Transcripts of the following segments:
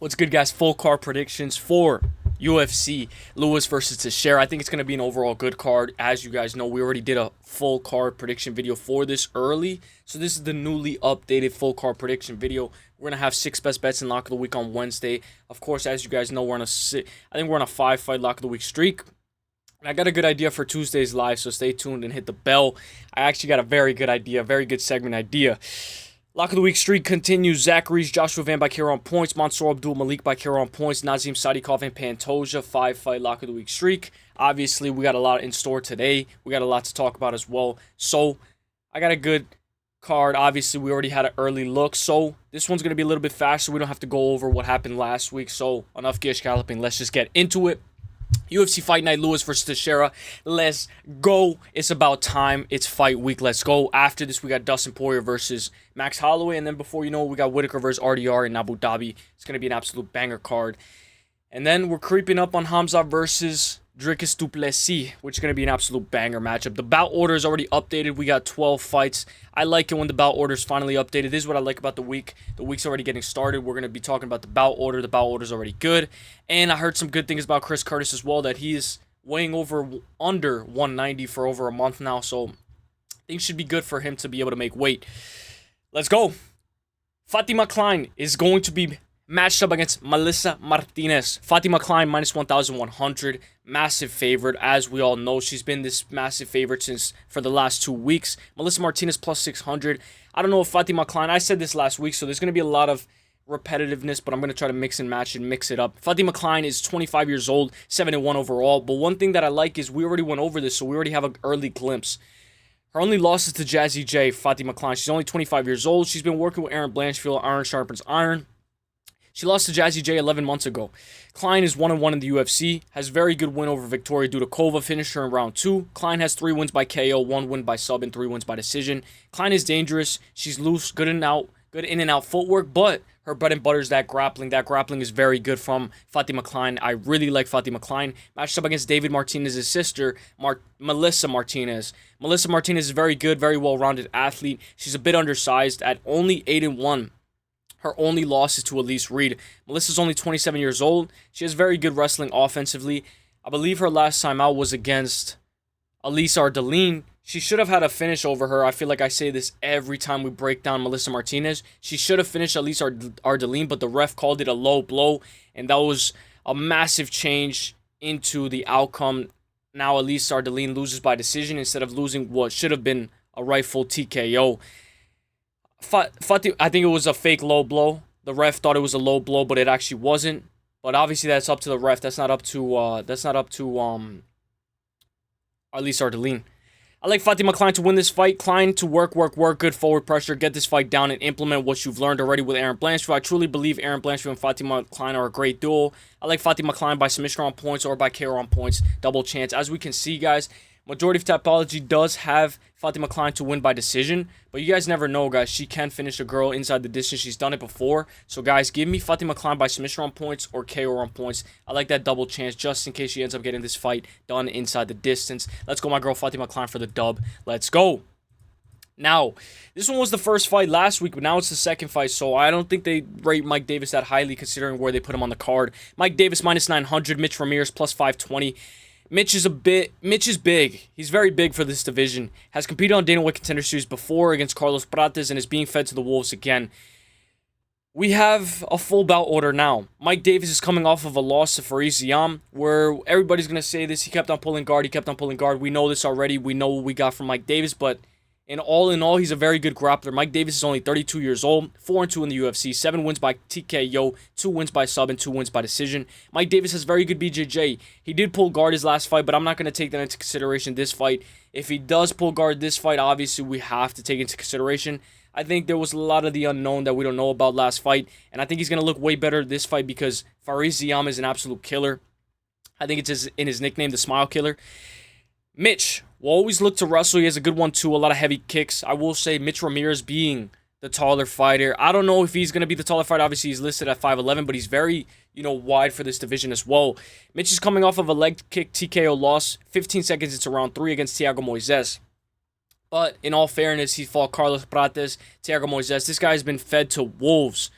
What's good, guys? Full card predictions for UFC Lewis versus Teixeira. I think it's going to be an overall good card. As you guys know, we already did a full card prediction video for this early. So this is the newly updated full card prediction video. We're going to have 6 best bets in Lock of the Week on Wednesday. Of course, as you guys know, we're on a 5-fight Lock of the Week streak. And I got a good idea for Tuesday's live, so stay tuned and hit the bell. I actually got a very good idea, very good segment idea. Lock of the Week streak continues. Zachary's Joshua Van by KO on points. Mansour Abdul Malik by KO on points. Nazim Sadikov and Pantoja 5-fight Lock of the Week streak. Obviously, we got a lot in store today. We got a lot to talk about as well. So, I got a good card. Obviously, we already had an early look. So, this one's going to be a little bit faster. We don't have to go over what happened last week. So, enough gish galloping. Let's just get into it. UFC Fight Night, Lewis versus Teixeira. Let's go. It's about time. It's fight week. Let's go. After this, we got Dustin Poirier versus Max Holloway. And then before you know it, we got Whitaker versus RDR in Abu Dhabi. It's going to be an absolute banger card. And then we're creeping up on Hamza versus Dricus du Plessis, which is going to be an absolute banger matchup. The bout order is already updated. We got 12 fights. I like it when the bout order is finally updated. This is what I like about the week. The week's already getting started. We're going to be talking about the bout order. The bout order is already good. And I heard some good things about Chris Curtis as well, that he is weighing under 190 for over a month now. So things should be good for him to be able to make weight. Let's go. Fatima Kline is going to be matched up against Melissa Martinez. Fatima Kline minus 1,100. Massive favorite. As we all know, she's been this massive favorite for the last 2 weeks. Melissa Martinez plus 600. I don't know if Fatima Kline, I said this last week, so there's going to be a lot of repetitiveness, but I'm going to try to mix and match and mix it up. Fatima Kline is 25 years old, 7-1 overall. But one thing that I like is we already went over this, so we already have an early glimpse. Her only loss is to Jazzy J, Fatima Kline. She's only 25 years old. She's been working with Erin Blanchfield. Iron sharpens iron. She lost to Jazzy J 11 months ago. Kline is 1-1 in the UFC, has very good win over Victoria Dudakova, finished her in round 2. Kline has 3 wins by KO, 1 win by sub, and 3 wins by decision. Kline is dangerous. She's loose, good in and out footwork, but her bread and butter is that grappling. That grappling is very good from Fatima Kline. I really like Fatima Kline. Matched up against David Martinez's sister, Melissa Martinez. Melissa Martinez is very good, very well-rounded athlete. She's a bit undersized at only 8-1. Her only loss is to Elise Reed. Melissa's only 27 years old. She has very good wrestling offensively. I believe her last time out was against Elise Ardeline. She should have had a finish over her. I feel like I say this every time we break down Melissa Martinez. She should have finished Elise Ardeline, but the ref called it a low blow, and that was a massive change into the outcome. Now Elise Ardeline loses by decision instead of losing what should have been a rightful TKO. I think it was a fake low blow. The ref thought it was a low blow, but it actually wasn't. But obviously that's up to the ref. That's not up to Elise Ardeline. I like Fatima Kline to win this fight. Kline to work, good forward pressure, get this fight down and implement what you've learned already with Erin Blanchfield. I truly believe Erin Blanchfield and Fatima Kline are a great duo. I like Fatima Kline by submission on points or by KO on points. Double chance. As we can see, guys, majority of Tapology does have Fatima Kline to win by decision, but you guys never know, guys. She can finish a girl inside the distance. She's done it before. So, guys, give me Fatima Kline by submission on points or KO on points. I like that double chance just in case she ends up getting this fight done inside the distance. Let's go, my girl Fatima Kline, for the dub. Let's go. Now, this one was the first fight last week, but now it's the second fight, so I don't think they rate Mike Davis that highly considering where they put him on the card. Mike Davis minus 900, Mitch Ramirez plus 520. Mitch is big. He's very big for this division. Has competed on Dana White Contender Series before against Carlos Prates and is being fed to the Wolves again. We have a full bout order now. Mike Davis is coming off of a loss to Faris Ziam, where everybody's going to say this. He kept on pulling guard. We know this already. We know what we got from Mike Davis, but in all, he's a very good grappler. Mike Davis is only 32 years old, 4-2 in the UFC, 7 wins by TKO, 2 wins by sub, and 2 wins by decision. Mike Davis has very good BJJ. He did pull guard his last fight, but I'm not going to take that into consideration this fight. If he does pull guard this fight, obviously we have to take into consideration. I think there was a lot of the unknown that we don't know about last fight, and I think he's going to look way better this fight because Faris Ziam is an absolute killer. I think it's in his nickname, the Smile Killer. Mitch will always look to wrestle. He has a good one, too. A lot of heavy kicks. I will say Mitch Ramirez being the taller fighter. I don't know if he's going to be the taller fighter. Obviously, he's listed at 5'11", but he's very, wide for this division as well. Mitch is coming off of a leg kick TKO loss. 15 seconds into round 3 against Thiago Moises. But in all fairness, he fought Carlos Prates, Thiago Moises. This guy's been fed to wolves.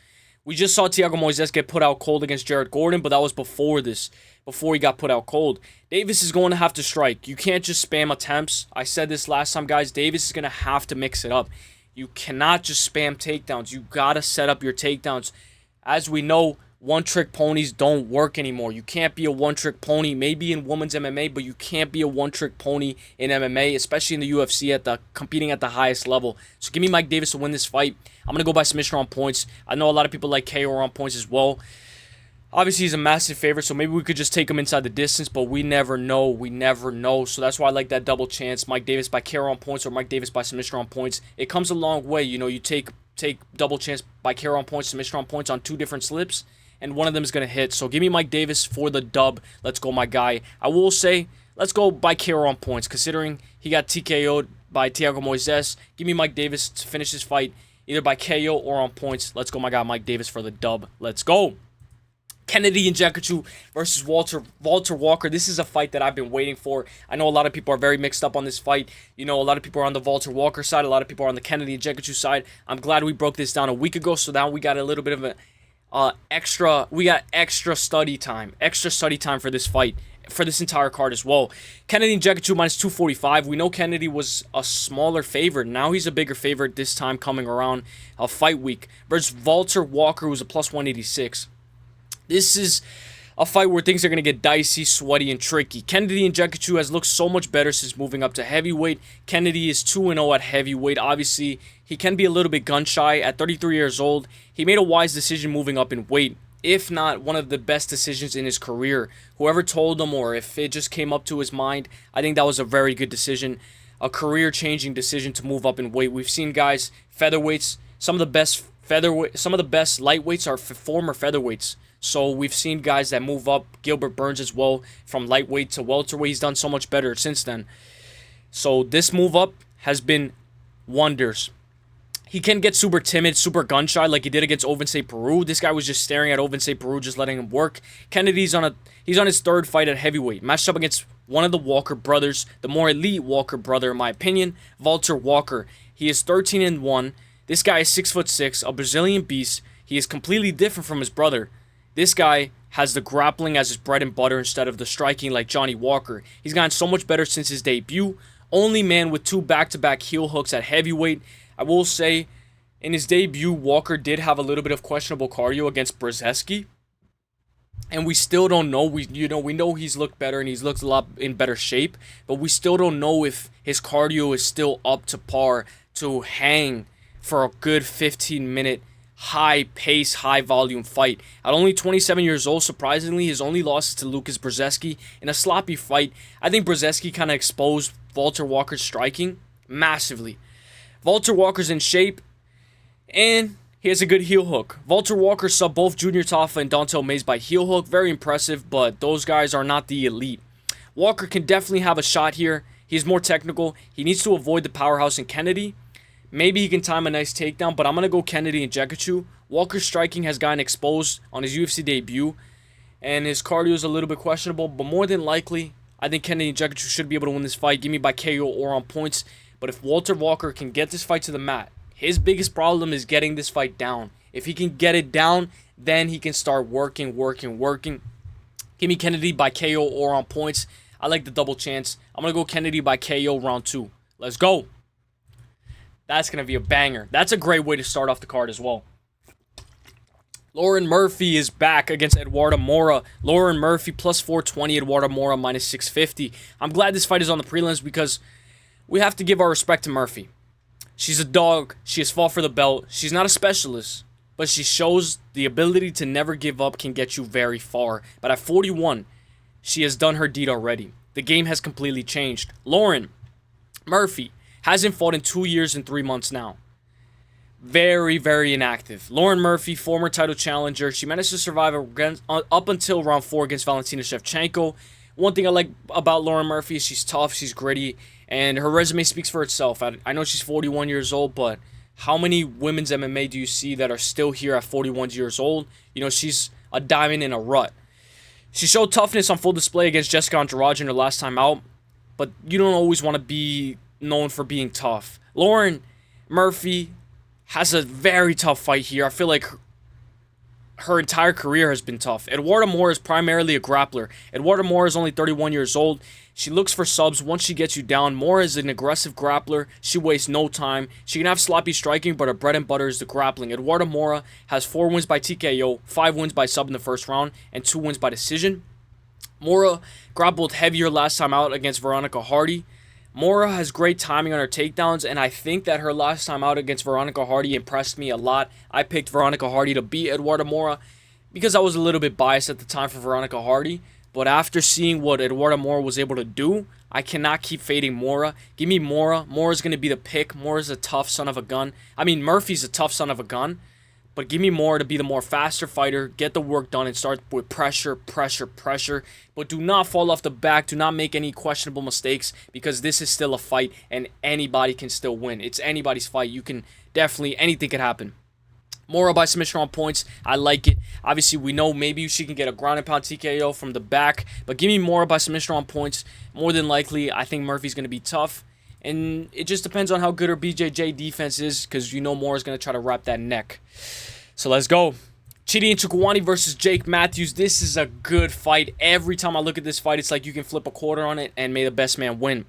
We just saw Thiago Moises get put out cold against Jared Gordon, but that was before this, before he got put out cold. Davis is going to have to strike. You can't just spam attempts. I said this last time, guys. Davis is going to have to mix it up. You cannot just spam takedowns. You got to set up your takedowns. As we know, one-trick ponies don't work anymore. You can't be a one-trick pony, maybe in women's MMA, but you can't be a one-trick pony in MMA, especially in the UFC competing at the highest level. So give me Mike Davis to win this fight. I'm going to go by submission on points. I know a lot of people like KO on points as well. Obviously, he's a massive favorite, so maybe we could just take him inside the distance, but we never know. We never know. So that's why I like that double chance. Mike Davis by KO on points or Mike Davis by submission on points. It comes a long way. You know, you take double chance by KO on points, submission on points on 2 different slips, and one of them is going to hit. So give me Mike Davis for the dub. Let's go, my guy. I will say, let's go by KO on points, considering he got TKO'd by Thiago Moises. Give me Mike Davis to finish this fight, either by KO or on points. Let's go, my guy, Mike Davis for the dub. Let's go. Kennedy Njokuani versus Valter Walker. This is a fight that I've been waiting for. I know a lot of people are very mixed up on this fight. You know, a lot of people are on the Valter Walker side. A lot of people are on the Kennedy Njokuani side. I'm glad we broke this down a week ago, so now we got a little bit of an extra study time for this fight, for this entire card as well. Kennedy Njokuani minus 245. We know Kennedy was a smaller favorite. Now he's a bigger favorite this time coming around a fight week versus Valter Walker, who's a plus 186. This is a fight where things are going to get dicey, sweaty, and tricky. Kennedy Njokuani has looked so much better since moving up to heavyweight. Kennedy is 2-0 at heavyweight. Obviously, he can be a little bit gun-shy. At 33 years old, he made a wise decision moving up in weight, if not one of the best decisions in his career. Whoever told him, or if it just came up to his mind, I think that was a very good decision, a career-changing decision to move up in weight. We've seen guys, featherweights, some of the best lightweights are former featherweights. So we've seen guys that move up, Gilbert Burns as well, from lightweight to welterweight. He's done so much better since then. So this move up has been wonders. He can get super timid, super gun-shy like he did against Uselyis Peru. This guy was just staring at Uselyis Peru, just letting him work. Kennedy's on his 3rd fight at heavyweight, matched up against one of the Walker brothers, the more elite Walker brother in my opinion, Valter Walker. He is 13-1. This guy is 6'6", a Brazilian beast. He is completely different from his brother. This guy has the grappling as his bread and butter instead of the striking like Johnny Walker. He's gotten so much better since his debut. Only man with 2 back-to-back heel hooks at heavyweight. I will say, in his debut, Walker did have a little bit of questionable cardio against Brzezinski. And we still don't know. We know he's looked better and he's looked a lot in better shape. But we still don't know if his cardio is still up to par to hang for a good 15-minute high-pace, high-volume fight. At only 27 years old, surprisingly, his only loss is to Lucas Brzezinski in a sloppy fight. I think Brzezinski kind of exposed Valter Walker's striking massively. Valter Walker's in shape, and he has a good heel hook. Valter Walker subbed both Junior Tafa and Dontel Mays by heel hook. Very impressive, but those guys are not the elite. Walker can definitely have a shot here. He's more technical. He needs to avoid the powerhouse in Kennedy. Maybe he can time a nice takedown, but I'm going to go Kennedy and Njokuani. Walker's striking has gotten exposed on his UFC debut, and his cardio is a little bit questionable, but more than likely, I think Kennedy and Njokuani should be able to win this fight. Give me by KO or on points. But if Valter Walker can get this fight to the mat, his biggest problem is getting this fight down. If he can get it down, then he can start working. Give me Kennedy by KO or on points. I like the double chance. I'm going to go Kennedy by KO round 2. Let's go. That's going to be a banger. That's a great way to start off the card as well. Lauren Murphy is back against Eduarda Moura. Lauren Murphy plus 420, Eduarda Moura minus 650. I'm glad this fight is on the prelims because we have to give our respect to Murphy. She's a dog. She has fought for the belt. She's not a specialist, but she shows the ability to never give up can get you very far. But at 41, she has done her deed already. The game has completely changed. Lauren Murphy hasn't fought in 2 years and 3 months now. Very, very inactive. Lauren Murphy, former title challenger. She managed to survive up until round 4 against Valentina Shevchenko. One thing I like about Lauren Murphy is she's tough, she's gritty, and her resume speaks for itself. I know she's 41 years old, but how many women's MMA do you see that are still here at 41 years old? You know, she's a diamond in a rut. She showed toughness on full display against Jessica Andrade in her last time out, but you don't always want to be known for being tough. Lauren Murphy has a very tough fight here. I feel like her entire career has been tough. Eduarda Moura is primarily a grappler. Eduarda Moura is only 31 years old. She looks for subs once she gets you down. Moura is an aggressive grappler. She wastes no time. She can have sloppy striking, but her bread and butter is the grappling. Eduarda Moura has 4 wins by TKO, 5 wins by sub in the first round, and 2 wins by decision. Moura grappled heavier last time out against Veronica Hardy. Moura has great timing on her takedowns, and I think that her last time out against Veronica Hardy impressed me a lot. I picked Veronica Hardy to beat Eduarda Moura because I was a little bit biased at the time for Veronica Hardy. But after seeing what Eduarda Moura was able to do, I cannot keep fading Moura. Give me Moura. Moura's going to be the pick. Moura's a tough son of a gun. I mean, Murphy's a tough son of a gun. But give me Moura to be the more faster fighter, get the work done, and start with pressure, pressure, pressure. But do not fall off the back. Do not make any questionable mistakes because this is still a fight and anybody can still win. It's anybody's fight. You can definitely, anything can happen. Moura by submission on points. I like it. Obviously, we know maybe she can get a ground and pound TKO from the back. But give me Moura by submission on points. More than likely, I think Murphy's going to be tough. And it just depends on how good her BJJ defense is because you know Moura's going to try to wrap that neck. So let's go. Chidi and Njokuani versus Jake Matthews. This is a good fight. Every time I look at this fight, it's like you can flip a quarter on it and may the best man win.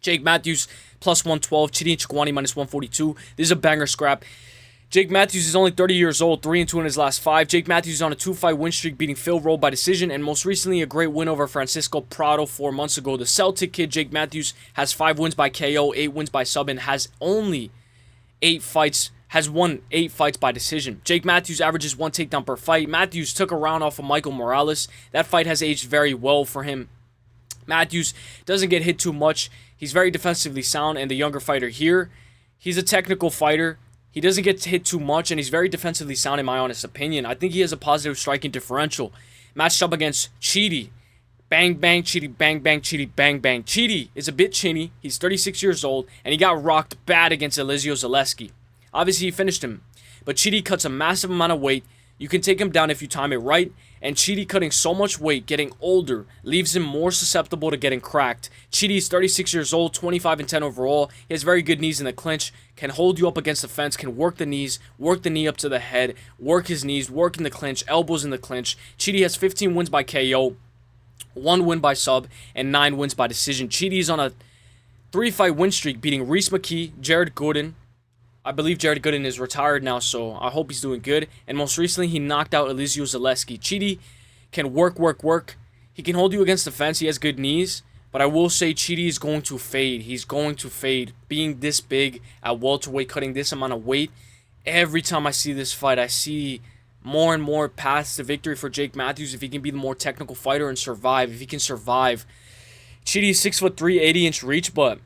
Jake Matthews plus 112. Chidi and Njokuani minus 142. This is a banger scrap. Jake Matthews is only 30 years old, 3-2 in his last 5. Jake Matthews is on a 2-fight win streak, beating Phil Rowe by decision, and most recently a great win over Francisco Prado 4 months ago. The Celtic kid, Jake Matthews, has 5 wins by KO, 8 wins by sub, and has won 8 fights by decision. Jake Matthews averages 1 takedown per fight. Matthews took a round off of Michael Morales. That fight has aged very well for him. Matthews doesn't get hit too much. He's very defensively sound, and the younger fighter here, he's a technical fighter. He doesn't get hit too much, and he's very defensively sound in my honest opinion. I think he has a positive striking differential. Matched up against Chidi. Bang, bang, Chidi, bang, bang, Chidi, bang, bang. Chidi is a bit chinny. He's 36 years old, and he got rocked bad against Eliseo Zaleski. Obviously, he finished him. But Chidi cuts a massive amount of weight. You can take him down if you time it right. And Chidi cutting so much weight, getting older, leaves him more susceptible to getting cracked. Chidi is 36 years old, 25-10 overall. He has very good knees in the clinch, can hold you up against the fence, can work the knees, work the knee up to the head, work his knees, work in the clinch, elbows in the clinch. Chidi has 15 wins by KO, 1 win by sub, and 9 wins by decision. Chidi is on a 3-fight win streak, beating Reese McKee, Jared Gooden. I believe Jared Gooden is retired now, so I hope he's doing good. And most recently, he knocked out Eliseo Zaleski. Chidi can work. He can hold you against the fence. He has good knees. But I will say Chidi is going to fade. He's going to fade. Being this big at welterweight, cutting this amount of weight, every time I see this fight, I see more and more paths to victory for Jake Matthews if he can be the more technical fighter and survive. If he can survive. Chidi is 6'3", 80-inch reach, but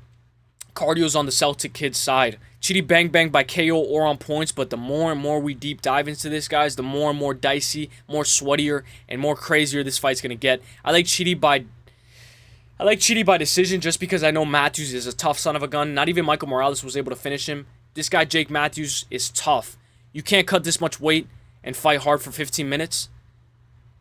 cardio's on the Celtic kid's side. Chidi bang bang by KO or on points, but the more and more we deep dive into this, guys, the more and more dicey, more sweatier, and more crazier this fight's gonna get. I like Chidi by decision just because I know Matthews is a tough son of a gun. Not even Michael Morales was able to finish him. This guy, Jake Matthews, is tough. You can't cut this much weight and fight hard for 15 minutes.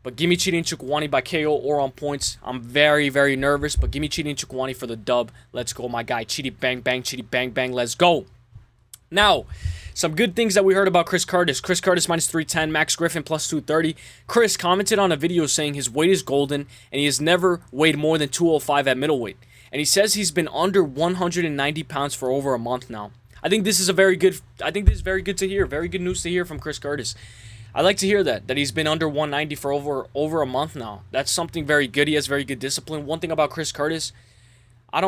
But give me Chidi and Njokuani by KO or on points. I'm very, very nervous, but give me Chidi and Njokuani for the dub. Let's go, my guy. Chidi bang bang. Let's go. Now, some good things that we heard about Chris Curtis. Chris Curtis minus 310, Max Griffin plus 230. Chris commented on a video saying his weight is golden and he has never weighed more than 205 at middleweight. And he says he's been under 190 pounds for over a month now. I think this is very good to hear. Very good news to hear from Chris Curtis. I like to hear that he's been under 190 for over a month now. That's something very good. He has very good discipline. One thing about Chris Curtis, he's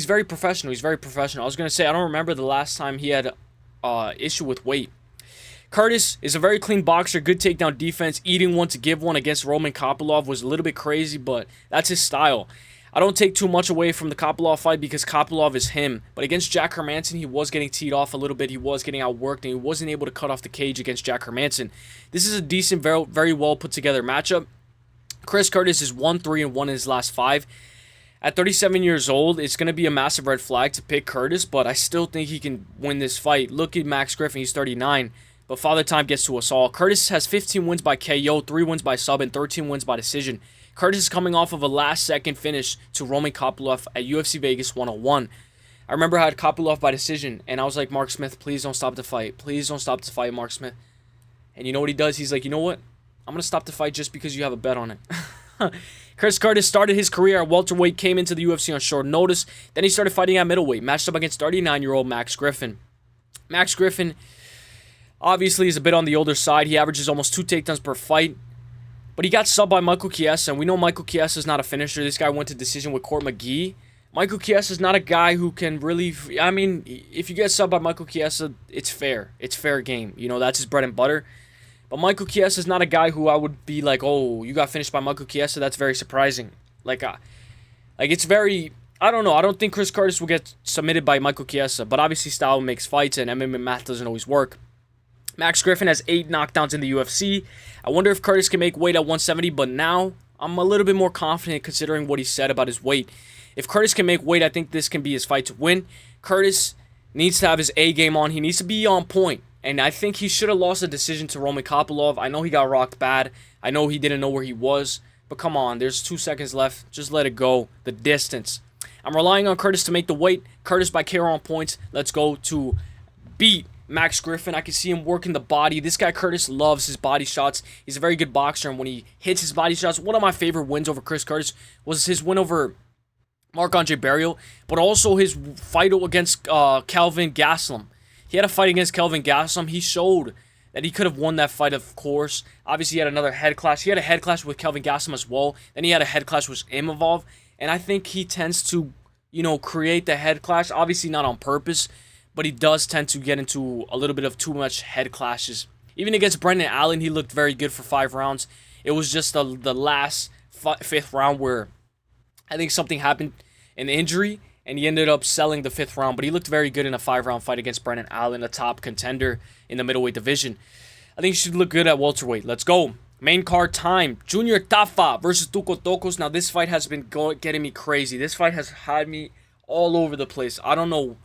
very professional. I was going to say, I don't remember the last time he had issue with weight. Curtis is a very clean boxer, good takedown defense. Eating one to give one against Roman Kopylov was a little bit crazy, but that's his style. I don't take too much away from the Kopylov fight because Kopylov is him. But against Jack Hermanson, he was getting teed off a little bit. He was getting outworked, and he wasn't able to cut off the cage against Jack Hermanson. This is a decent, very well put together matchup. Chris Curtis is 1-3-1 in his last 5. At 37 years old, it's going to be a massive red flag to pick Curtis, but I still think he can win this fight. Look at Max Griffin, he's 39, but Father Time gets to us all. Curtis has 15 wins by KO, 3 wins by sub, and 13 wins by decision. Curtis is coming off of a last-second finish to Roman Kopylov at UFC Vegas 101. I remember I had Kopylov by decision, and I was like, Mark Smith, please don't stop the fight. Please don't stop the fight, Mark Smith. And you know what he does? He's like, you know what? I'm going to stop the fight just because you have a bet on it. Chris Curtis started his career at welterweight, came into the UFC on short notice. Then he started fighting at middleweight, matched up against 39-year-old Max Griffin. Max Griffin obviously is a bit on the older side. He averages almost 2 takedowns per fight. But he got subbed by Michael Chiesa, and we know Michael Chiesa is not a finisher. This guy went to decision with Court McGee. Michael Chiesa is not a guy who can really... I mean, if you get subbed by Michael Chiesa, it's fair. It's fair game. You know, that's his bread and butter. But Michael Chiesa is not a guy who I would be like, oh, you got finished by Michael Chiesa. That's very surprising. Like it's very... I don't know. I don't think Chris Curtis will get submitted by Michael Chiesa. But obviously style makes fights, and MMA math doesn't always work. Max Griffin has 8 knockdowns in the UFC. I wonder if Curtis can make weight at 170, but now I'm a little bit more confident considering what he said about his weight. If Curtis can make weight, I think this can be his fight to win. Curtis needs to have his A game on. He needs to be on point. And I think he should have lost a decision to Roman Kopylov. I know he got rocked bad. I know he didn't know where he was. But come on, there's 2 seconds left. Just let it go. The distance. I'm relying on Curtis to make the weight. Curtis by KO on points. Let's go to beat Max Griffin. I can see him working the body. This guy Curtis loves his body shots. He's a very good boxer. And when he hits his body shots, one of my favorite wins over Chris Curtis was his win over Marc-Andre Barrios, but also his fight against Kelvin Gastelum. He had a fight against Kelvin Gastelum. He showed that he could have won that fight, of course. Obviously, he had another head clash. He had a head clash with Kelvin Gastelum as well. Then he had a head clash with Imavov. And I think he tends to, you know, create the head clash. Obviously, not on purpose, but he does tend to get into a little bit of too much head clashes. Even against Brendan Allen, he looked very good for 5 rounds. It was just the last 5th round where I think something happened, an injury, and he ended up selling the 5th round. But he looked very good in a 5-round fight against Brendan Allen, a top contender in the middleweight division. I think he should look good at welterweight. Let's go. Main card time. Junior Tafa versus Tuco Tokkos. Now, this fight has been getting me crazy. This fight has had me all over the place. I don't know.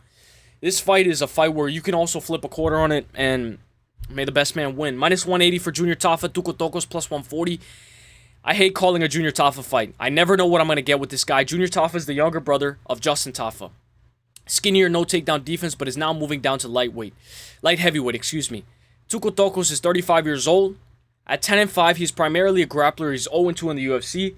This fight is a fight where you can also flip a quarter on it, and may the best man win. Minus 180 for Junior Tafa. Tuco Tokkos plus 140. I hate calling a Junior Tafa fight. I never know what I'm going to get with this guy. Junior Tafa is the younger brother of Justin Tafa. Skinnier, no takedown defense, but is now moving down to light heavyweight, excuse me. Tuco Tokkos is 35 years old. At 10-5, he's primarily a grappler. He's 0-2 in the UFC.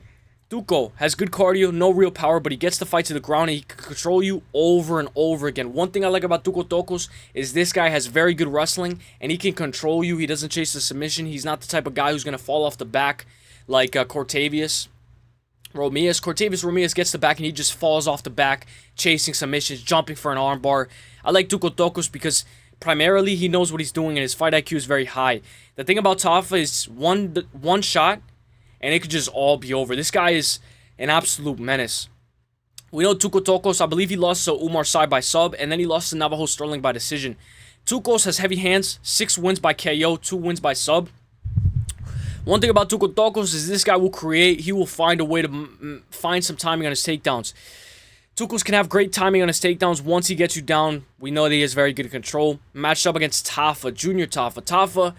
Tuco has good cardio, no real power, but he gets the fight to the ground and he can control you over and over again. One thing I like about Tuco Tokkos is this guy has very good wrestling and he can control you. He doesn't chase the submission. He's not the type of guy who's going to fall off the back like Cortavius Ramirez. Cortavius Ramirez gets the back and he just falls off the back, chasing submissions, jumping for an armbar. I like Tuco Tokkos because primarily he knows what he's doing and his fight IQ is very high. The thing about Tafa is one shot and it could just all be over. This guy is an absolute menace. We know Tuco Tokkos, I believe he lost to Umar Sy by sub, and then he lost to Navajo Sterling by decision. Tukos has heavy hands, 6 wins by KO, 2 wins by sub. One thing about Tuco Tokkos is this guy will create, he will find a way to find some timing on his takedowns. Tukos can have great timing on his takedowns. Once he gets you down, we know that he has very good control. Matched up against Tafa, Junior Tafa. Tafa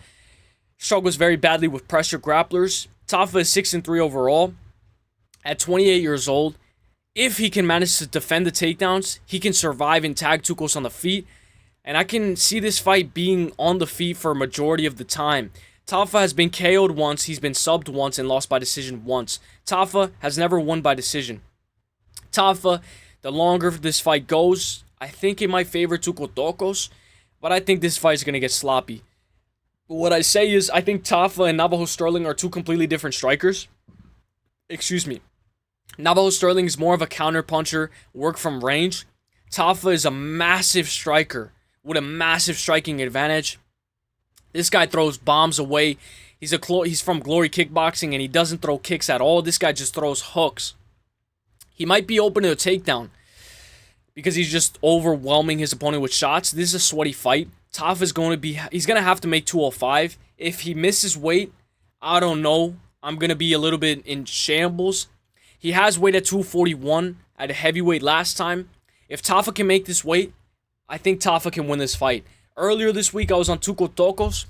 struggles very badly with pressure grapplers. Tafa is 6-3 overall. At 28 years old, if he can manage to defend the takedowns, he can survive and tag Tukos on the feet. And I can see this fight being on the feet for a majority of the time. Tafa has been KO'd once, he's been subbed once, and lost by decision once. Tafa has never won by decision. Tafa, the longer this fight goes, I think it might favor Tuco Tokkos, but I think this fight is going to get sloppy. But what I say is, I think Tafa and Navajo Sterling are 2 completely different strikers. Excuse me. Navajo Sterling is more of a counter puncher, work from range. Tafa is a massive striker with a massive striking advantage. This guy throws bombs away. He's from Glory Kickboxing and he doesn't throw kicks at all. This guy just throws hooks. He might be open to a takedown because he's just overwhelming his opponent with shots. This is a sweaty fight. Tafa is he's going to have to make 205. If he misses weight, I don't know. I'm going to be a little bit in shambles. He has weight at 241 at a heavyweight last time. If Tafa can make this weight, I think Tafa can win this fight. Earlier this week, I was on Tuco Tokkos.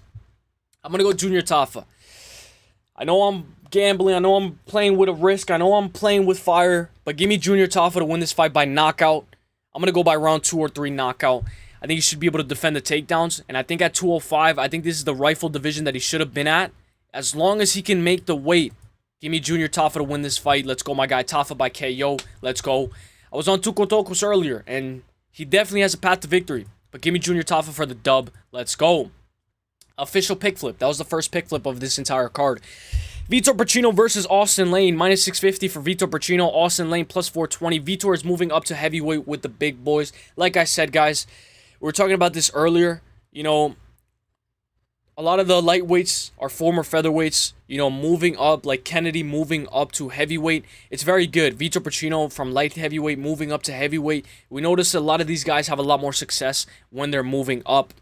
I'm going to go Junior Tafa. I know I'm gambling. I know I'm playing with a risk. I know I'm playing with fire. But give me Junior Tafa to win this fight by knockout. I'm going to go by round 2 or 3 knockout. I think he should be able to defend the takedowns. And I think at 205, I think this is the rifle division that he should have been at. As long as he can make the weight. Give me Junior Tafa to win this fight. Let's go, my guy. Tafa by KO. Let's go. I was on Tuco Tokkos earlier, and he definitely has a path to victory. But give me Junior Tafa for the dub. Let's go. Official pick flip. That was the first pick flip of this entire card. Vitor Petrino versus Austen Lane. Minus 650 for Vitor Petrino. Austen Lane plus 420. Vitor is moving up to heavyweight with the big boys. Like I said, guys, we were talking about this earlier. You know, a lot of the lightweights are former featherweights, you know, moving up, like Kennedy moving up to heavyweight. It's very good. Vitor Petrino from light heavyweight moving up to heavyweight. We notice a lot of these guys have a lot more success when they're moving up.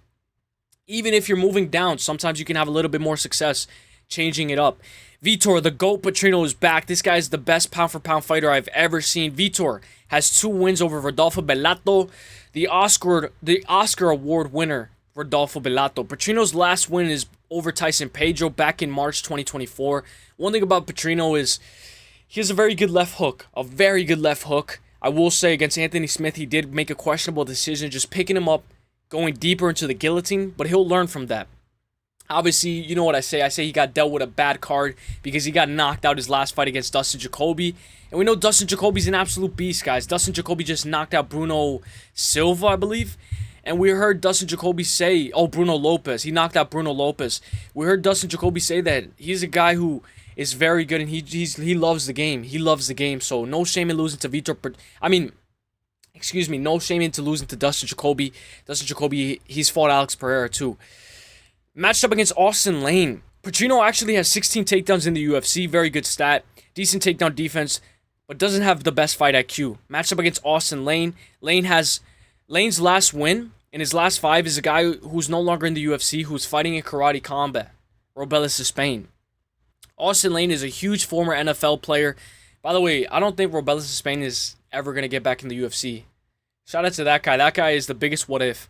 Even if you're moving down, sometimes you can have a little bit more success changing it up. Vitor, the GOAT Petrino, is back. This guy is the best pound-for-pound fighter I've ever seen. Vitor has 2 wins over Rodolfo Bellato, the Oscar Award winner. Rodolfo Bellato. Petrino's last win is over Tyson Pedro back in March 2024. One thing about Petrino is he has a very good left hook. A very good left hook. I will say against Anthony Smith, he did make a questionable decision just picking him up, going deeper into the guillotine, but he'll learn from that. Obviously, you know what I say. I say he got dealt with a bad card because he got knocked out his last fight against Dustin Jacoby. And we know Dustin Jacoby's an absolute beast, guys. Dustin Jacoby just knocked out Bruno Silva, I believe. And we heard Dustin Jacoby say, Bruno Lopez. He knocked out Bruno Lopez. We heard Dustin Jacoby say that he's a guy who is very good and he loves the game. He loves the game. So no shame in losing to no shame into losing to Dustin Jacoby. Dustin Jacoby, he's fought Alex Pereira too. Matched up against Austen Lane. Petrino actually has 16 takedowns in the UFC. Very good stat. Decent takedown defense, but doesn't have the best fight IQ. Matched up against Austen Lane. Lane's last win in his last 5 is a guy who's no longer in the UFC, who's fighting in karate combat. Robelis of Spain. Austen Lane is a huge former NFL player. By the way, I don't think Robelis of Spain is ever going to get back in the UFC. Shout out to that guy. That guy is the biggest what if.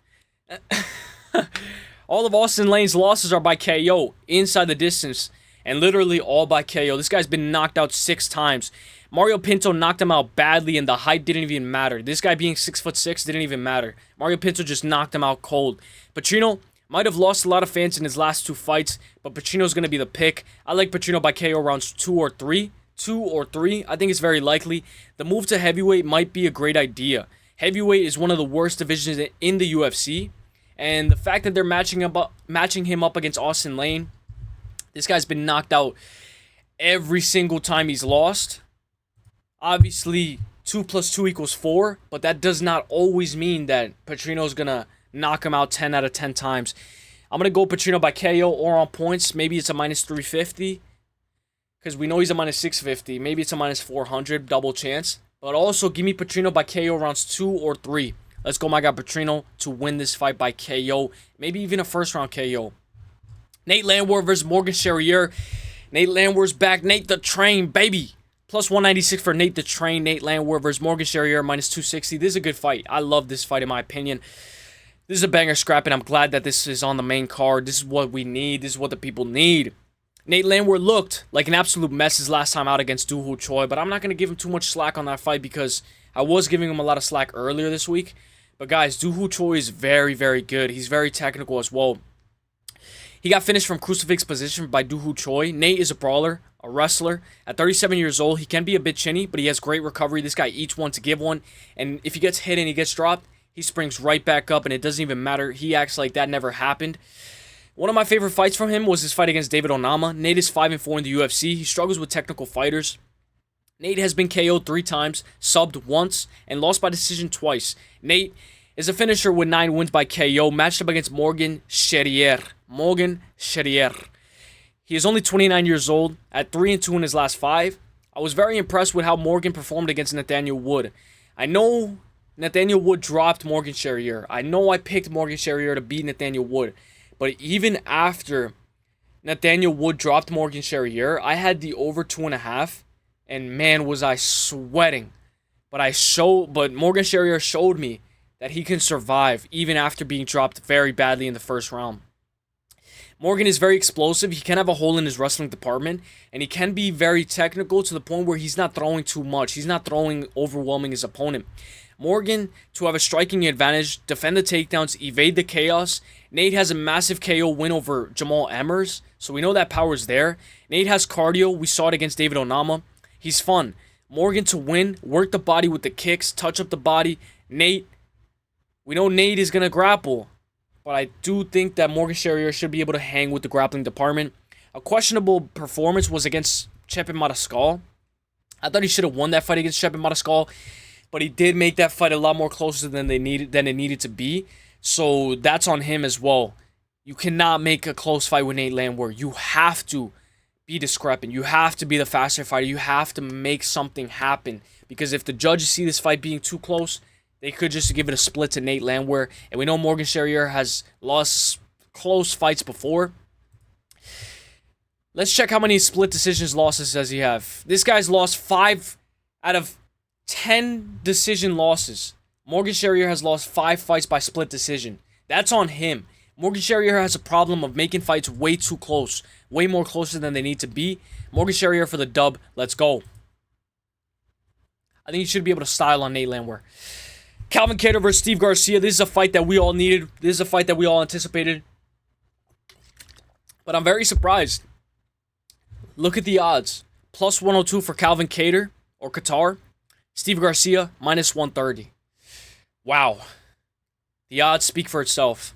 All of Austen Lane's losses are by KO, inside the distance, and literally all by KO. This guy's been knocked out 6 times. Mario Pinto knocked him out badly, and the height didn't even matter. This guy being 6'6" didn't even matter. Mario Pinto just knocked him out cold. Petrino might have lost a lot of fans in his last 2 fights, but Petrino's going to be the pick. I like Petrino by KO rounds 2 or 3. 2 or 3, I think it's very likely. The move to heavyweight might be a great idea. Heavyweight is one of the worst divisions in the UFC, and the fact that they're matching him up against Austen Lane, this guy's been knocked out every single time he's lost. Obviously, 2 + 2 = 4, but that does not always mean that Petrino's going to knock him out 10 out of 10 times. I'm going to go Petrino by KO or on points. Maybe it's a minus 350, because we know he's a minus 650. Maybe it's a minus 400, double chance. But also, give me Petrino by KO rounds 2 or 3. Let's go, my guy Petrino, to win this fight by KO. Maybe even a first-round KO. Nate Landwehr versus Morgan Charrière. Nate Landwehr's back. Nate the Train, baby. Plus 196 for Nate the Train. Nate Landwehr versus Morgan Charrière, minus 260. This is a good fight. I love this fight, in my opinion. This is a banger scrap, and I'm glad that this is on the main card. This is what we need. This is what the people need. Nate Landwehr looked like an absolute mess his last time out against Doo-Ho Choi, but I'm not going to give him too much slack on that fight because I was giving him a lot of slack earlier this week. But guys, Doo-Ho Choi is very, very good. He's very technical as well. He got finished from crucifix position by Doo-Ho Choi. Nate is a brawler, a wrestler. At 37 years old, he can be a bit chinny, but he has great recovery. This guy eats one to give one. And if he gets hit and he gets dropped, he springs right back up, and it doesn't even matter. He acts like that never happened. One of my favorite fights from him was his fight against David Onama. Nate is 5-4 in the UFC. He struggles with technical fighters. Nate has been KO'd 3 times, subbed once, and lost by decision twice. Nate is a finisher with 9 wins by KO, matched up against Morgan Charrière. He is only 29 years old, at 3-2 in his last 5. I was very impressed with how Morgan performed against Nathaniel Wood. I know Nathaniel Wood dropped Morgan Charrière. I know I picked Morgan Charrière to beat Nathaniel Wood. But even after Nathaniel Wood dropped Morgan Charrière, I had the over 2.5, and man, was I sweating. But Morgan Charrière showed me that he can survive even after being dropped very badly in the first round. Morgan is very explosive. He can have a hole in his wrestling department, and he can be very technical to the point where he's not throwing too much. He's not overwhelming his opponent. Morgan to have a striking advantage, defend the takedowns, evade the chaos. Nate has a massive KO win over Jamal Emmers, so we know that power's there. Nate has cardio. We saw it against David Onama. He's fun. Morgan to win, work the body with the kicks, touch up the body. Nate, we know Nate is going to grapple, but I do think that Morgan Charrière should be able to hang with the grappling department. A questionable performance was against Chepin Mariscal. I thought he should have won that fight against Chepin Mariscal, but he did make that fight a lot more closer than it needed to be. So that's on him as well. You cannot make a close fight with Nate Landwehr. You have to be discrepant. You have to be the faster fighter. You have to make something happen. Because if the judges see this fight being too close, they could just give it a split to Nate Landwehr. And we know Morgan Charrière has lost close fights before. Let's check how many split decisions losses does he have. This guy's lost 5 out of 10 decision losses. Morgan Charrière has lost 5 fights by split decision. That's on him. Morgan Charrière has a problem of making fights way too close. Way more closer than they need to be. Morgan Charrière for the dub. Let's go. I think he should be able to style on Nate Landwehr. Calvin Kattar versus Steve Garcia. This is a fight that we all needed. This is a fight that we all anticipated. But I'm very surprised. Look at the odds. Plus 102 for Calvin Kattar or Kattar. Steve Garcia, minus 130. Wow. The odds speak for itself.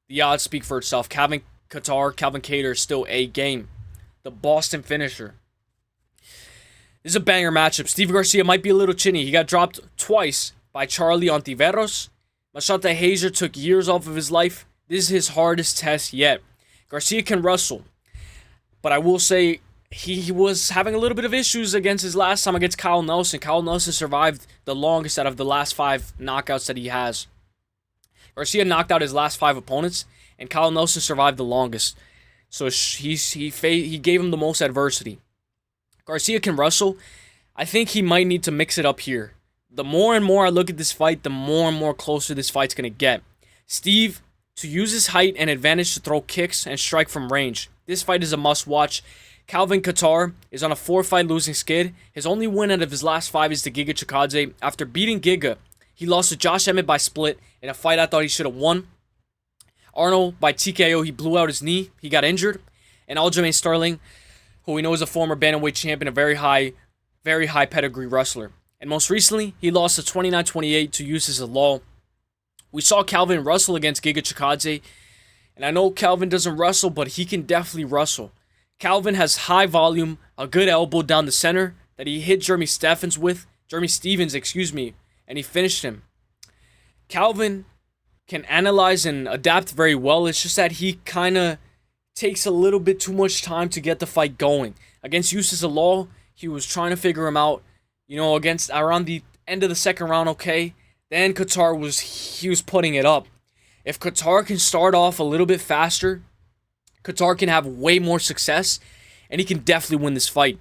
The odds speak for itself. Calvin Kattar is still a game. The Boston finisher. This is a banger matchup. Steve Garcia might be a little chinny. He got dropped twice by Charlie Ontiveros. Machata Hazer took years off of his life. This is his hardest test yet. Garcia can wrestle. But I will say he was having a little bit of issues against his last time against Kyle Nelson. Kyle Nelson survived the longest out of the last 5 knockouts that he has. Garcia knocked out his last 5 opponents, and Kyle Nelson survived the longest. So he gave him the most adversity. Garcia can wrestle. I think he might need to mix it up here. The more and more I look at this fight, the more and more closer this fight's going to get. Steve, to use his height and advantage to throw kicks and strike from range. This fight is a must-watch. Calvin Kattar is on a 4-fight losing skid. His only win out of his last 5 is to Giga Chikadze. After beating Giga, he lost to Josh Emmett by split in a fight I thought he should have won. Arnold by TKO, he blew out his knee. He got injured. And Aljamain Sterling, who we know is a former bantamweight champion, a very high pedigree wrestler. And most recently, he lost to 29-28 to Uselyis Law. We saw Calvin wrestle against Giga Chikadze. And I know Calvin doesn't wrestle, but he can definitely wrestle. Calvin has high volume, a good elbow down the center that he hit Jeremy Stevens, and he finished him. Calvin can analyze and adapt very well. It's just that he kind of takes a little bit too much time to get the fight going. Against Uselyis Law, he was trying to figure him out, against around the end of the second round, okay. Then Kattar was putting it up. If Kattar can start off a little bit faster, Kattar can have way more success, and he can definitely win this fight.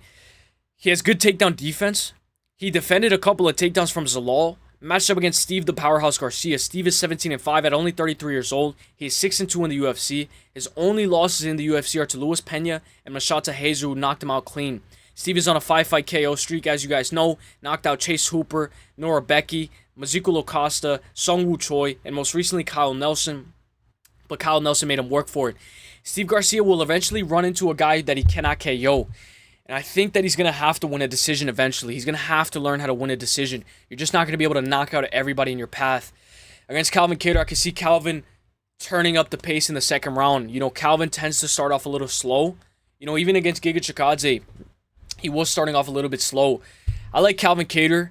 He has good takedown defense. He defended a couple of takedowns from Zalal. Matched up against Steve the Powerhouse Garcia. Steve is 17-5 at only 33 years old. He is 6-2 in the UFC. His only losses in the UFC are to Luis Pena and Machata Hazer, who knocked him out clean. Steve is on a 5-fight KO streak, as you guys know. Knocked out Chase Hooper, Nora Becky, Mazuko Costa, Sungwoo Choi, and most recently Kyle Nelson. But Kyle Nelson made him work for it. Steve Garcia will eventually run into a guy that he cannot KO. And I think that he's going to have to win a decision eventually. He's going to have to learn how to win a decision. You're just not going to be able to knock out everybody in your path. Against Calvin Kattar, I can see Calvin turning up the pace in the second round. Calvin tends to start off a little slow. Even against Giga Chikadze, he was starting off a little bit slow. I like Calvin Kattar.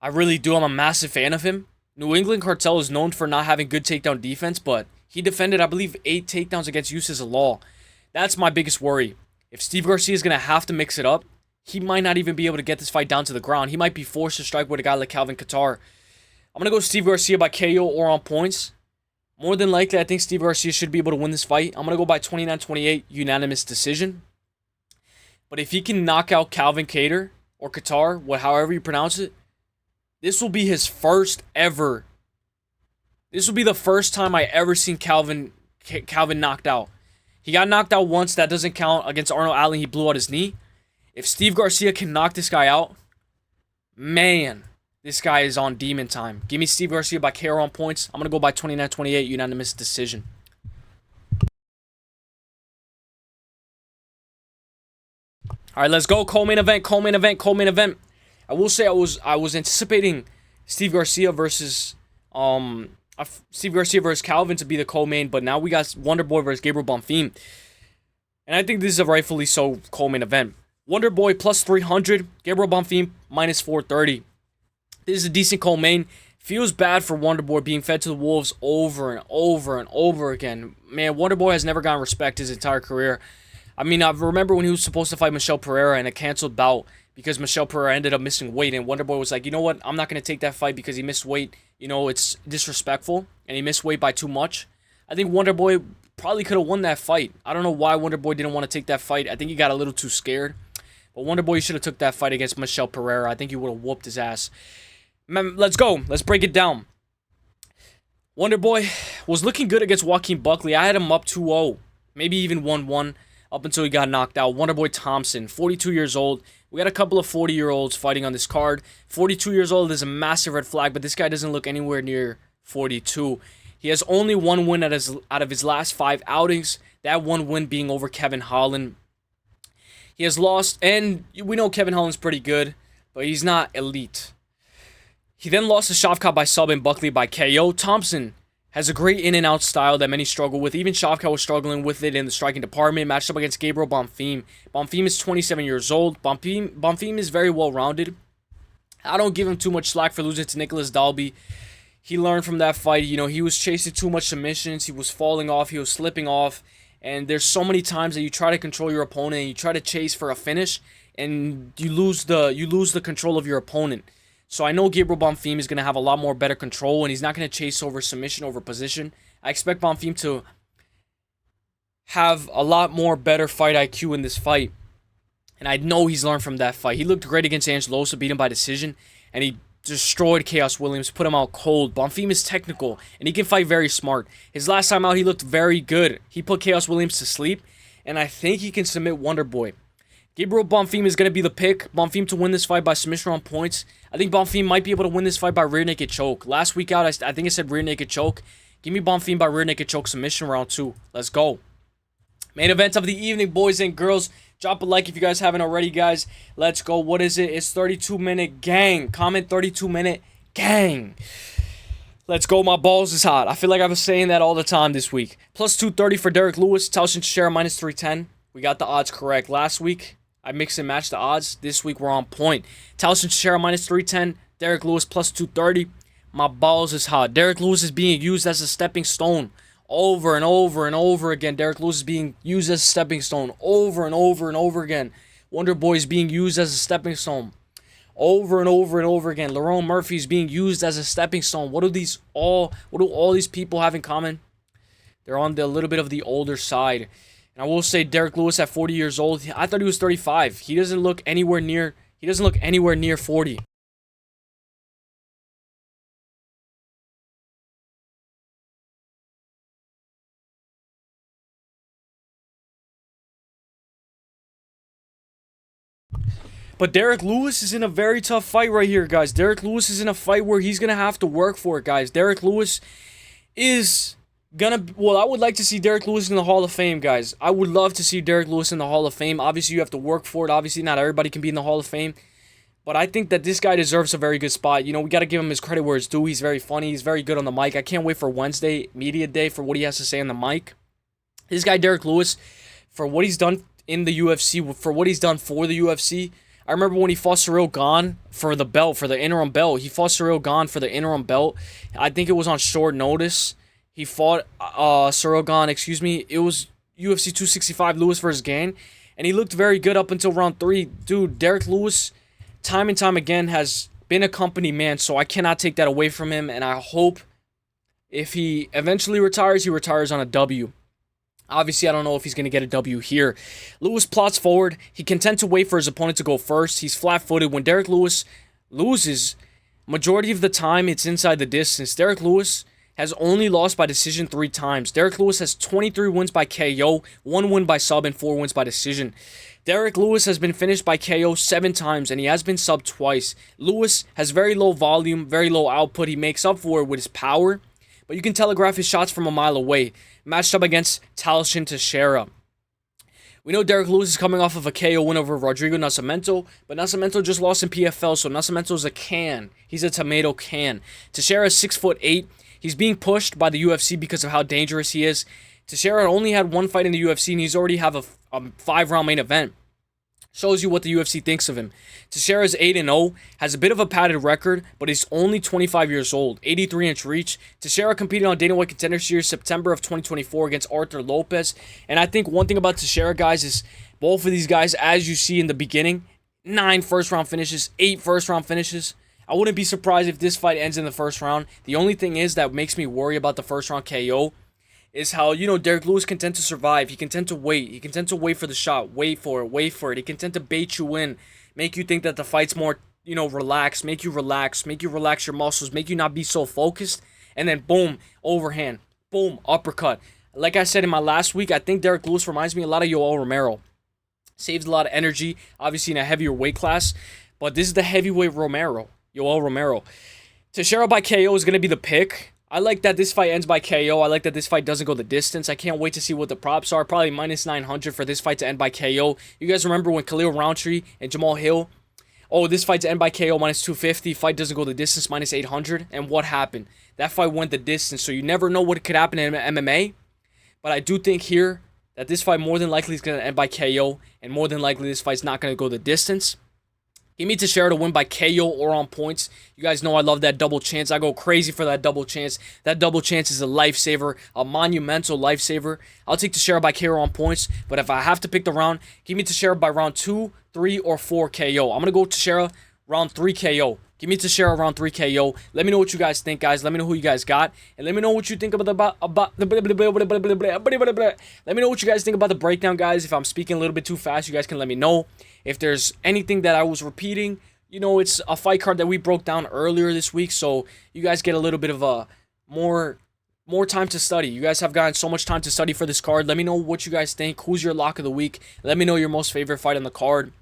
I really do. I'm a massive fan of him. New England Cartel is known for not having good takedown defense, but he defended, I believe, 8 takedowns against Uselyis Law. That's my biggest worry. If Steve Garcia is going to have to mix it up, he might not even be able to get this fight down to the ground. He might be forced to strike with a guy like Calvin Kattar. I'm going to go Steve Garcia by KO or on points. More than likely, I think Steve Garcia should be able to win this fight. I'm going to go by 29-28 unanimous decision. But if he can knock out Calvin Kattar or Kattar, however you pronounce it, this will be his first ever. This will be the first time I ever seen Calvin knocked out. He got knocked out once. That doesn't count. Against Arnold Allen, he blew out his knee. If Steve Garcia can knock this guy out, man, This guy is on demon time. Give me Steve Garcia by KO on points. I'm going to go by 29-28, unanimous decision. All right, let's go. Co-main event. I will say I was anticipating Steve Garcia versus Calvin to be the co-main, but now we got Wonderboy versus Gabriel Bonfim. And I think this is a rightfully so co-main event. Wonderboy plus 300, Gabriel Bonfim minus 430. This is a decent co-main. Feels bad for Wonderboy being fed to the wolves over and over again. Man, Wonderboy has never gotten respect his entire career. I mean, I remember when he was supposed to fight Michel Pereira in a canceled bout because Michel Pereira ended up missing weight, and Wonderboy was like, you know what, I'm not going to take that fight because he missed weight. You know, it's disrespectful, and he missed weight by too much. I think Wonderboy probably could have won that fight. I don't know why Wonderboy didn't want to take that fight. I think he got a little too scared. But Wonderboy should have took that fight against Michel Pereira. I think he would have whooped his ass. Man, let's go. Let's break it down. Wonderboy was looking good against Joaquin Buckley. I had him up 2-0, maybe even 1-1. Up until he got knocked out. Wonderboy Thompson, 42 years old. We got a couple of 40-year-olds fighting on this card. 42 years old is a massive red flag, but this guy doesn't look anywhere near 42. He has only one win out of his last 5 outings. That one win being over Kevin Holland. He has lost, and we know Kevin Holland's pretty good, but he's not elite. He then lost to Shavkat by sub and Buckley by KO. Thompson has a great in-and-out style that many struggle with. Even Shavkat was struggling with it in the striking department. Matched up against Gabriel Bonfim. Bonfim is 27 years old. Bonfim is very well-rounded. I don't give him too much slack for losing to Nicholas Dalby. He learned from that fight. You know, he was chasing too much submissions. He was falling off. He was slipping off. And there's so many times that you try to control your opponent and you try to chase for a finish, and you lose the control of your opponent. So I know Gabriel Bonfim is going to have a lot more better control, and he's not going to chase over submission, over position. I expect Bonfim to have a lot more better fight IQ in this fight. And I know he's learned from that fight. He looked great against Angelosa, beat him by decision, and he destroyed Chaos Williams, put him out cold. Bonfim is technical, and he can fight very smart. His last time out, he looked very good. He put Chaos Williams to sleep, and I think he can submit Wonderboy. Gabriel Bonfim is going to be the pick. Bonfim to win this fight by submission on points. I think Bonfim might be able to win this fight by rear naked choke. Last week out, I think I said rear naked choke. Give me Bonfim by rear naked choke submission round 2. Let's go. Main event of the evening, boys and girls. Drop a like if you guys haven't already, guys. Let's go. What is it? It's 32-minute gang. Comment 32-minute gang. Let's go. My balls is hot. I feel like I was saying that all the time this week. Plus 230 for Derrick Lewis. Tallison Teixeira minus 310. We got the odds correct. Last week, I mixed and matched the odds. This week, we're on point. Tallison Teixeira minus 310. Derrick Lewis plus 230. My balls is hot. Derrick Lewis is being used as a stepping stone over and over and over again. Derrick Lewis is being used as a stepping stone over and over and over again. Wonderboy is being used as a stepping stone over and over and over again. Lerone Murphy is being used as a stepping stone. What do all these people have in common? They're on the little bit of the older side. And I will say Derrick Lewis at 40 years old, I thought he was 35. He doesn't look anywhere near 40. But Derrick Lewis is in a very tough fight right here, guys. Derrick Lewis is in a fight where he's going to have to work for it, guys. Derrick Lewis is I would like to see Derrick Lewis in the Hall of Fame, guys. I would love to see Derrick Lewis in the Hall of Fame. Obviously, you have to work for it. Obviously, not everybody can be in the Hall of Fame. But I think that this guy deserves a very good spot. You know, we got to give him his credit where it's due. He's very funny. He's very good on the mic. I can't wait for Wednesday, media day, for what he has to say on the mic. This guy, Derrick Lewis, for what he's done in the UFC, for what he's done for the UFC, I remember when he fought Ciryl Gane for the belt, for the interim belt. He fought Ciryl Gane for the interim belt. I think it was on short notice. He fought Ciryl Gane, it was UFC 265, Lewis versus Gane. And he looked very good up until round 3. Dude, Derrick Lewis, time and time again, has been a company man, so I cannot take that away from him. And I hope if he eventually retires, he retires on a W. Obviously, I don't know if he's going to get a W here. Lewis plots forward. He can tend to wait for his opponent to go first. He's flat-footed. When Derrick Lewis loses, majority of the time, it's inside the distance. Derrick Lewis has only lost by decision 3 times. Derrick Lewis has 23 wins by KO, 1 win by sub, and 4 wins by decision. Derrick Lewis has been finished by KO 7 times, and he has been subbed twice. Lewis has very low volume, very low output. He makes up for it with his power, but you can telegraph his shots from a mile away. Matched up against Tallison Teixeira. We know Derrick Lewis is coming off of a KO win over Rodrigo Nascimento, but Nascimento just lost in PFL, so Nascimento's a can. He's a tomato can. Teixeira is 6'8". He's being pushed by the UFC because of how dangerous he is. Teixeira only had 1 fight in the UFC, and he's already have a 5-round main event. Shows you what the UFC thinks of him. Teixeira is 8-0, has a bit of a padded record, but he's only 25 years old, 83-inch reach. Teixeira competed on Dana White Contender Series September of 2024 against Arthur Lopez. And I think one thing about Teixeira, guys, is both of these guys, as you see in the beginning, 9 first-round finishes, 8 first-round finishes. I wouldn't be surprised if this fight ends in the first round. The only thing is that makes me worry about the first-round KO is how, Derrick Lewis can tend to survive. He can tend to wait. He can tend to wait for the shot. Wait for it. He can tend to bait you in. Make you think that the fight's more, relaxed. Make you relax your muscles. Make you not be so focused. And then, boom, overhand. Boom, uppercut. Like I said in my last week, I think Derrick Lewis reminds me a lot of Yoel Romero. Saves a lot of energy, obviously in a heavier weight class. But this is the heavyweight Yoel Romero. Teixeira by KO is going to be the pick. I like that this fight ends by KO. I like that this fight doesn't go the distance. I can't wait to see what the props are. Probably minus 900 for this fight to end by KO. You guys remember when Khalil Roundtree and Jamal Hill, this fight to end by KO minus 250. Fight doesn't go the distance, minus 800. And what happened? That fight went the distance. So you never know what could happen in MMA. But I do think here that this fight more than likely is going to end by KO. And more than likely this fight's not going to go the distance. Give me Teixeira to win by KO or on points. You guys know I love that double chance. I go crazy for that double chance. That double chance is a lifesaver, a monumental lifesaver. I'll take Teixeira by KO or on points, but if I have to pick the round, give me Teixeira by round 2, 3, or 4 KO. I'm going to go Teixeira round 3 KO. Give me Teixeira round 3 KO. Let me know what you guys think, guys. Let me know who you guys got. And let me know what you think about the Let me know what you guys think about the breakdown, guys. If I'm speaking a little bit too fast, you guys can let me know. If there's anything that I was repeating, it's a fight card that we broke down earlier this week, so you guys get a little bit of a more time to study. You guys have gotten so much time to study for this card. Let me know what you guys think. Who's your lock of the week? Let me know your most favorite fight on the card.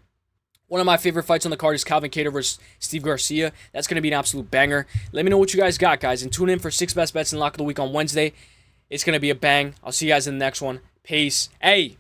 One of my favorite fights on the card is Calvin Kattar versus Steve Garcia. That's going to be an absolute banger. Let me know what you guys got, guys. And tune in for 6 best bets and lock of the week on Wednesday. It's going to be a bang. I'll see you guys in the next one. Peace. Hey!